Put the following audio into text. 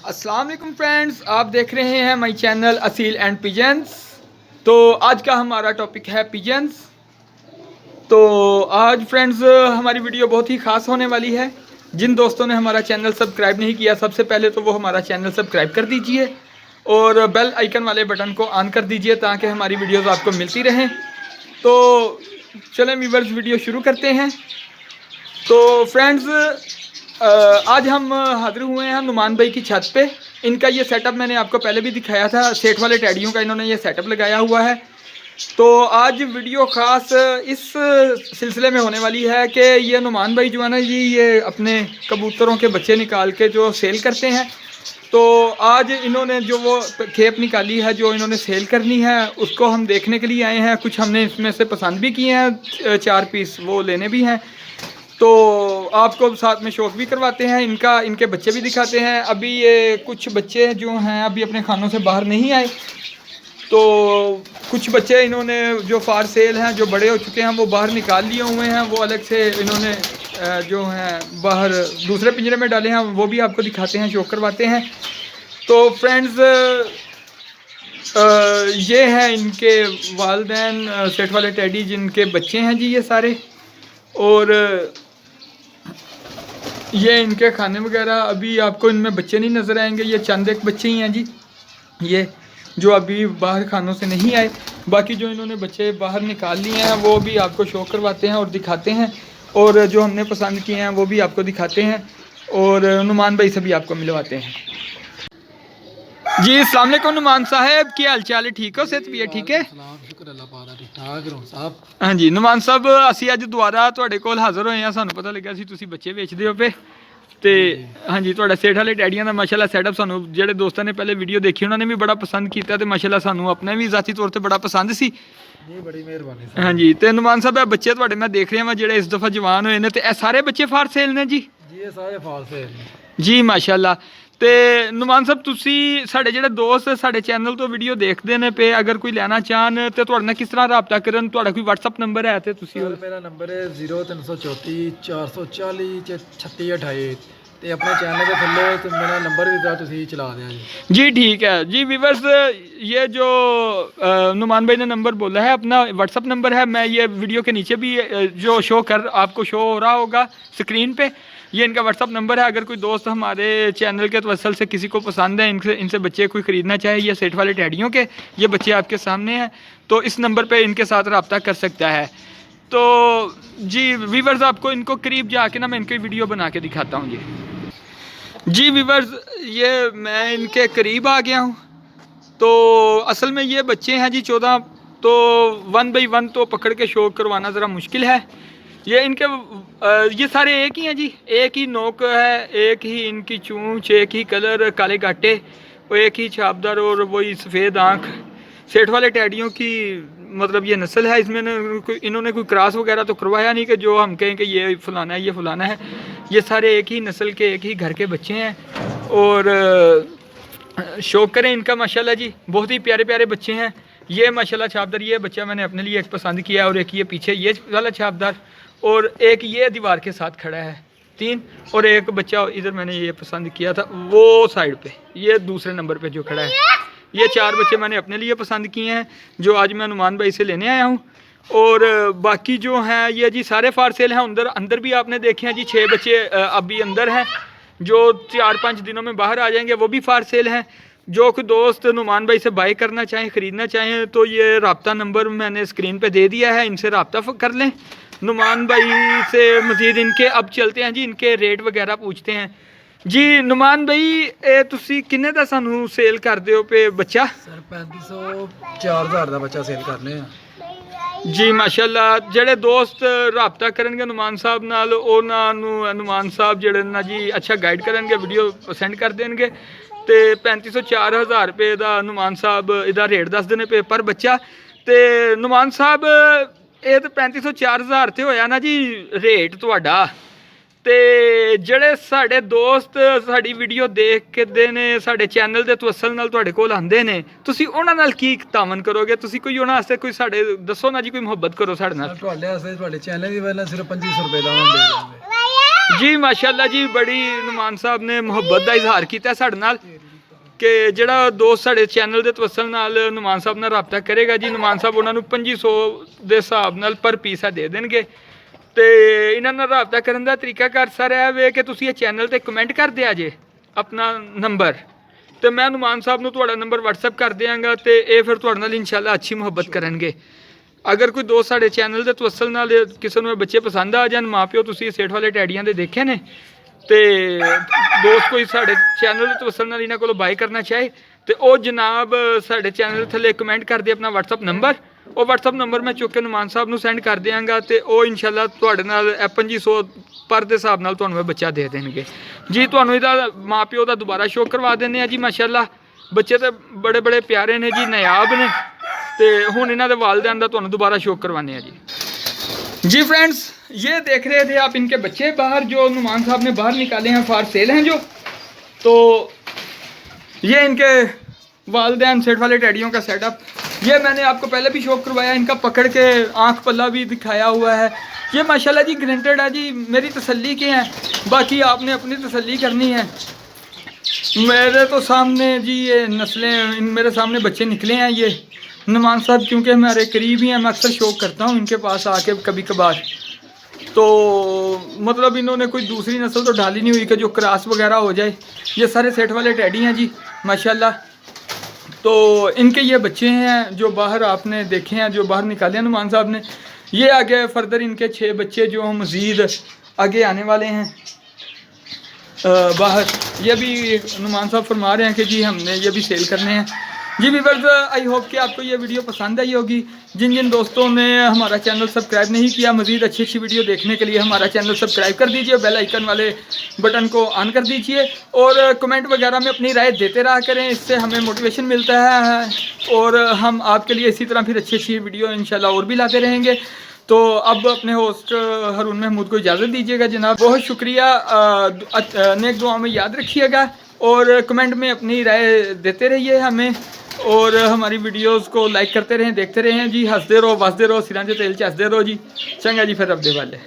अस्सलाम वालेकुम फ्रेंड्स, आप देख रहे हैं my channel Aseel and pigeons. तो आज का हमारा टॉपिक है पिजन्स। तो आज फ्रेंड्स हमारी वीडियो बहुत ही ख़ास होने वाली है। जिन दोस्तों ने हमारा चैनल सब्सक्राइब नहीं किया, सबसे पहले तो वो हमारा चैनल सब्सक्राइब कर दीजिए और बेल आइकन वाले बटन को ऑन कर दीजिए ताकि हमारी वीडियोस आपको मिलती रहें। तो चलें व्यूअर्स, वीडियो शुरू करते हैं। तो फ्रेंड्स आज हम हाजिर हुए हैं नुमान भाई की छत पे। इनका ये सेटअप मैंने आपको पहले भी दिखाया था, सेठ वाले टैडियों का इन्होंने ये सेटअप लगाया हुआ है। तो आज वीडियो ख़ास इस सिलसिले में होने वाली है कि ये नुमान भाई जो है ना जी, ये अपने कबूतरों के बच्चे निकाल के जो सेल करते हैं। तो आज इन्होंने जो वो खेप निकाली है जो इन्होंने सेल करनी है, उसको हम देखने के लिए आए हैं। कुछ हमने इसमें से पसंद भी किए हैं, 4 पीस वो लेने भी हैं। तो आपको साथ में शौक भी करवाते हैं, इनके बच्चे भी दिखाते हैं। अभी ये कुछ बच्चे जो हैं अभी अपने खानों से बाहर नहीं आए, तो कुछ बच्चे इन्होंने जो फार सेल हैं, जो बड़े हो चुके हैं, वो बाहर निकाल लिए हुए हैं। वो अलग से इन्होंने जो हैं बाहर दूसरे पिंजरे में डाले हैं, वो भी आपको दिखाते हैं, शौक करवाते हैं। तो फ्रेंड्स ये हैं इनके वालिदैन, सेठ वाले टैडी जिनके बच्चे हैं जी ये सारे। और ये इनके खाने वगैरह, अभी आपको इनमें बच्चे नहीं नज़र आएंगे, ये चंद एक बच्चे ही हैं जी ये जो अभी बाहर खानों से नहीं आए। बाकी जो इन्होंने बच्चे बाहर निकाल लिए हैं वो भी आपको शो करवाते हैं और दिखाते हैं, और जो हमने पसंद किए हैं वो भी आपको दिखाते हैं, और नुमान भाई से भी आपको मिलवाते हैं जी। अस्सलाम वालेकुम नुमान साहब, क्या हाल चाल है? ठीक हो? सेहत भी है? ठीक है, हाँ जी। नुमान साहब असी अज दोबारा तुहाडे कोल हाज़र होए हैं। सानू पता लगा सी तुसी बच्चे बेचदे हो पे, तो हाँ जी, तुहाडा सेठ वाले डैडियां दा माशाअल्लाह सेटअप सानू जेहड़े दोस्तों ने पहले वीडियो देखी उन्होंने भी बड़ा पसंद किया, तो माशाअल्लाह सानू अपने भी ज़ाती तौर पर बड़ा पसंद सी। बड़ी मेहरबानी। हाँ जी, तो नुमान साहब बच्चे तुहाडे मैं देख रहा जो इस दफ़ा जवान होए ने, तो ये सारे बच्चे फार सेल ने जी? ये सारे फार सेल जी माशाअल्लाह। तो नुमान साहब तुसी साडे जेहड़े दोस्त साडे चैनल तो वीडियो देखते हैं पे, अगर कोई लेना चाहन तो तुहाडे नाल किस तरह रबता करन? तुहाडा कोई व्हाट्सअप नंबर है? तो तुसी मेरा नंबर है 0334 440 3628, ਤੇ ਆਪਣੇ चैनल के थल्ले तो मेरा नंबर भी था, तुसी चला दिया जी। ठीक है जी व्यूअर्स, ये जो नुमान भाई ने नंबर बोला है अपना व्हाट्सअप नंबर है, मैं ये वीडियो के नीचे भी जो आपको शो हो रहा होगा स्क्रीन पे, ये इनका व्हाट्सअप नंबर है। अगर कोई दोस्त हमारे चैनल के तवसल से किसी को पसंद है, इनसे बच्चे कोई ख़रीदना चाहे, ये सेठ वाले टैडियों के ये बच्चे आपके सामने हैं, तो इस नंबर पे इनके साथ रब्ता कर सकता है। तो जी व्यूअर्स, आपको इनको करीब जाके ना मैं इनकी वीडियो बना के दिखाता हूँ जी व्यूअर्स, ये मैं इनके करीब आ गया हूँ। तो असल में ये बच्चे हैं जी 14, तो 1 बाई 1 तो पकड़ के शो करवाना ज़रा मुश्किल है। ये इनके ये सारे एक ही हैं जी, एक ही नोक है, एक ही इनकी चूंच, एक ही कलर काले गाटे, और एक ही छापदार और वही सफ़ेद आँख। सेठ वाले टैडियों की मतलब ये नस्ल है। इसमें इन्होंने कोई क्रॉस वगैरह तो करवाया नहीं कि जो हम कहें कि ये फलाना है ये फलाना है। ये सारे एक ही नस्ल के, एक ही घर के बच्चे हैं, और शौक करें इनका माशाल्लाह जी, बहुत ही प्यारे प्यारे बच्चे हैं। ये माशाल्लाह छापदार, ये बच्चा मैंने अपने लिए एक पसंद किया, और एक ये पीछे ये वाला छापदार, और एक ये दीवार के साथ खड़ा है 3, और एक बच्चा इधर मैंने ये पसंद किया था वो साइड पे, ये दूसरे नंबर पे जो खड़ा है। ये 4 बच्चे मैंने अपने लिए पसंद किए हैं जो आज मैं नुमान भाई से लेने आया हूँ। और बाकी जो हैं ये जी सारे फार सेल हैं। अंदर भी आपने देखे हैं जी 6 बच्चे अभी अंदर हैं, जो 4-5 दिनों में बाहर आ जाएंगे, वो भी फार सेल हैं। जो कोई दोस्त नुमान भाई से बाई करना चाहें, ख़रीदना चाहें, तो ये रब्ता नंबर मैंने स्क्रीन पे दे दिया है, इनसे रब्ता कर लें नुमान भाई से। मज़ीद इनके अब चलते हैं जी, इनके रेट वगैरह पूछते हैं जी। नुमान भाई तुसी किन्ने दा सानू सेल करदे हो पे बच्चा? सर 3500 4000 दा बच्चा सेल करने जी माशाल्लाह। जेड़े दोस्त रबता करनगे नुमान साहब नाल, उन्हां नू नुमान साहब जेड़े ना जी अच्छा गाइड करनगे, वीडियो सेंड कर देंगे। तो 3500 4000 रुपये का नुमान साहब इहदा रेट दस देने पे पर बच्चा। तो नुमान साहब ये तो 3500 4000 तो होया ना जी रेट तुहाडा, ਤੇ ਜਿਹੜੇ ਸਾਡੇ ਦੋਸਤ ਸਾਡੀ ਵੀਡੀਓ ਦੇਖਦੇ ਨੇ ਸਾਡੇ ਚੈਨਲ ਦੇ ਤਵੱਸਲ ਨਾਲ ਤੁਹਾਡੇ ਕੋਲ ਆਉਂਦੇ ਨੇ, ਤੁਸੀਂ ਉਹਨਾਂ ਨਾਲ ਕੀ ਤਾਮਨ ਕਰੋਗੇ? ਤੁਸੀਂ ਕੋਈ ਉਹਨਾਂ ਵਾਸਤੇ ਕੋਈ ਸਾਡੇ ਦੱਸੋ ਨਾ ਜੀ, ਕੋਈ ਮੁਹੱਬਤ ਕਰੋ ਸਾਡੇ ਨਾਲ। ਤੁਹਾਡੇ ਵਾਸਤੇ ਤੁਹਾਡੇ ਚੈਨਲ ਦੀ ਵਜ੍ਹਾ ਸਿਰਫ 2500 ਰੁਪਏ ਦਾ ਉਹਨਾਂ ਦੇ ਦਾਂਗੇ ਜੀ। ਮਾਸ਼ਾਅੱਲਾ ਜੀ, ਬੜੀ ਨੁਮਾਨ ਸਾਹਿਬ ਨੇ ਮੁਹੱਬਤ ਦਾ ਇਜ਼ਹਾਰ ਕੀਤਾ ਸਾਡੇ ਨਾਲ ਕਿ ਜਿਹੜਾ ਦੋਸਤ ਸਾਡੇ ਚੈਨਲ ਦੇ ਤਵੱਸਲ ਨਾਲ ਨੁਮਾਨ ਸਾਹਿਬ ਨਾਲ ਰਾਬਤਾ ਕਰੇਗਾ ਜੀ, ਨੁਮਾਨ ਸਾਹਿਬ ਉਹਨਾਂ ਨੂੰ 2500 ਦੇ ਹਿਸਾਬ ਨਾਲ ਪਰ ਪੀਸ ਦੇ ਦੇਣਗੇ। ਤੇ ਇਹਨਾਂ ਨਾਲ ਰਾਬਤਾ ਕਰਨ ਦਾ ਤਰੀਕਾਕਾਰ ਸਰ ਇਹ ਵੇ ਕਿ ਤੁਸੀਂ ਇਹ ਚੈਨਲ ਤੇ ਕਮੈਂਟ ਕਰ ਦਿਆ ਜੇ ਆਪਣਾ ਨੰਬਰ, ਤੇ ਮੈਂ ਨੁਮਾਨ ਸਾਹਿਬ ਨੂੰ ਤੁਹਾਡਾ ਨੰਬਰ WhatsApp ਕਰ ਦਿਆਂਗਾ ਤੇ ਇਹ ਫਿਰ ਤੁਹਾਡੇ ਨਾਲ ਇਨਸ਼ਾਅੱਲਾ ਅੱਛੀ ਮੁਹੱਬਤ ਕਰਨਗੇ। ਅਗਰ ਕੋਈ ਦੋਸਤ ਸਾਡੇ ਚੈਨਲ ਦੇ ਤਵੱਸਲ ਨਾਲ ਕਿਸੇ ਨੂੰ ਇਹ ਬੱਚੇ ਪਸੰਦ ਆ ਜਾਣ, ਮਾਂ ਪਿਓ ਤੁਸੀਂ ਸੇਠ ਵਾਲੇ ਟੈਡੀਆਂ ਦੇ ਦੇਖੇ ਨੇ, ਤੇ ਦੋਸਤ ਕੋਈ ਸਾਡੇ ਚੈਨਲ ਦੇ ਤਵੱਸਲ ਨਾਲ ਇਹਨਾਂ ਕੋਲੋਂ ਬਾਏ ਕਰਨਾ ਚਾਹੇ ਤੇ ਉਹ ਜਨਾਬ ਸਾਡੇ ਚੈਨਲ ਥੱਲੇ ਕਮੈਂਟ ਕਰ ਦੇ ਆਪਣਾ WhatsApp ਨੰਬਰ। ਉਹ WhatsApp ਨੰਬਰ ਮੈਂ ਚੁੱਕ ਕੇ ਨੁਮਾਨ ਸਾਹਿਬ ਨੂੰ ਸੈਂਡ ਕਰ ਦਿਆਂਗਾ ਤੇ ਉਹ ਇਨਸ਼ਾਅੱਲਾ ਤੁਹਾਡੇ ਨਾਲ 2500 ਪਰ ਦੇ ਹਿਸਾਬ ਨਾਲ ਤੁਹਾਨੂੰ ਇਹ ਬੱਚਾ ਦੇ ਦੇਣਗੇ ਜੀ। ਤੁਹਾਨੂੰ ਇਹਦਾ ਮਾਂ ਪਿਓ ਦਾ ਦੁਬਾਰਾ ਸ਼ੋਅ ਕਰਵਾ ਦਿੰਦੇ ਆ ਜੀ। ਮਾਸ਼ਾਅੱਲਾ ਬੱਚੇ ਤੇ ਬੜੇ ਬੜੇ ਪਿਆਰੇ ਨੇ ਜੀ, ਨਾयाब ਨੇ, ਤੇ ਹੁਣ ਇਹਨਾਂ ਦੇ ਵਾਲਿदैन ਦਾ ਤੁਹਾਨੂੰ दोबारा शो करवाने हैं जी। फ्रेंड्स, ये देख रहे थे आप इनके बच्चे बाहर जो नुमान साहब ने बाहर निकाले हैं, फॉर सेल हैं जो। तो ये इनके वालिदैन सेट वाले टैडियों का सेटअप, ये मैंने आपको पहले भी शो करवाया। इनका पकड़ के आँख पल्ला भी दिखाया हुआ है। ये माशाल्लाह जी ग्रेंटेड है जी, मेरी तसल्ली के हैं, बाकी आपने अपनी तसल्ली करनी है। मेरे तो सामने जी ये नस्लें, मेरे सामने बच्चे निकले हैं। ये नुमान साहब क्योंकि हमारे करीब ही हैं, मैं अक्सर शौक करता हूँ इनके पास आके कभी कभार। तो मतलब इन्होंने कोई दूसरी नस्ल तो डाली नहीं हुई कि जो क्रॉस वगैरह हो जाए। ये सारे सेट वाले टैडी हैं जी माशाल्लाह। तो इनके ये बच्चे हैं जो बाहर आपने देखे हैं, जो बाहर निकाले हैं नुमान साहब ने। ये आगे फर्दर इनके 6 बच्चे जो मज़ीद आगे आने वाले हैं बाहर। ये भी नुमान साहब फरमा रहे हैं कि जी हमने ये भी सेल करने हैं जी। व्यूअर्स, आई होप कि आपको ये वीडियो पसंद आई होगी। जिन जिन दोस्तों ने हमारा चैनल सब्सक्राइब नहीं किया, मज़ीद अच्छी अच्छी वीडियो देखने के लिए हमारा चैनल सब्सक्राइब कर दीजिए, बेल आइकन वाले बटन को ऑन कर दीजिए और कमेंट वगैरह में अपनी राय देते रहा करें, इससे हमें मोटिवेशन मिलता है और हम आपके लिए इसी तरह फिर अच्छी अच्छी वीडियो इंशाल्लाह और भी लाते रहेंगे। तो अब अपने होस्ट हारून महमूद को इजाज़त दीजिएगा जनाब। बहुत शुक्रिया, नेक दुआ में याद रखिएगा और कमेंट में अपनी राय देते रहिए हमें, और हमारी वीडियोस को लाइक करते रहें, देखते रहें जी। हंसते रहो, वसते रहो, सिरां च तेल च हंसते रहो जी। चंगा जी, फिर रब दे वाले।